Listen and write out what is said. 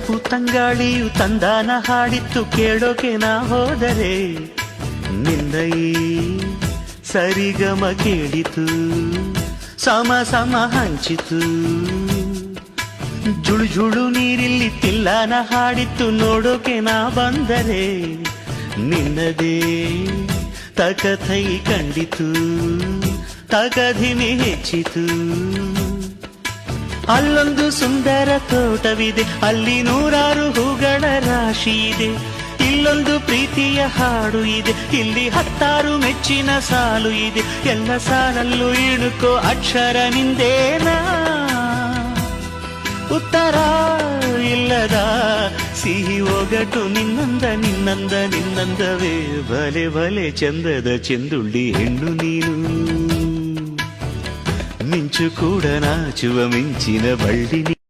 ತಂಪು ತಂಗಾಳಿಯು ತಂದಾನ ಹಾಡಿತ್ತು ಕೇಳೋಕೆ ನಾ ಹೋದರೆ ನಿನ್ನ ಈ ಸರಿಗಮ ಕೇಳಿತು ಸಮ ಸಮ ಹಂಚಿತು ಜುಳು ಜುಳು ನೀರಿಲ್ಲಿ ತಿಲ್ಲಾನ ಹಾಡಿತ್ತು ನೋಡೋಕೆ ನಾ ಬಂದರೆ ನಿನ್ನದೇ ತಕಥೈ ಕಂಡಿತು ತಕಧಿಮಿ ಹೆಚ್ಚಿತು ಅಲ್ಲೊಂದು ಸುಂದರ ತೋಟವಿದೆ ಅಲ್ಲಿ ನೂರಾರು ಹೂಗಳ ರಾಶಿ ಇದೆ ಇಲ್ಲೊಂದು ಪ್ರೀತಿಯ ಹಾಡು ಇದೆ ಇಲ್ಲಿ 10 ಮೆಚ್ಚಿನ ಸಾಲು ಇದೆ ಎಲ್ಲ ಸಾಲಲ್ಲೂ ಇಣುಕೋ ಅಕ್ಷರ ನಿಂದೇನಾ ಉತ್ತರ ಇಲ್ಲದ ಸಿಹಿ ಒಗಟು ನಿನ್ನಂದವೇ ಬಲೆ ಬಲೆ ಚಂದದ ಚೆಂದುಳ್ಳಿ ಹೆಣ್ಣು ನೀನು ಮಿಂಚು ಕೂಡ ನಾಚುವ ಮಿಂಚಿನ ಬಳ್ಳಿ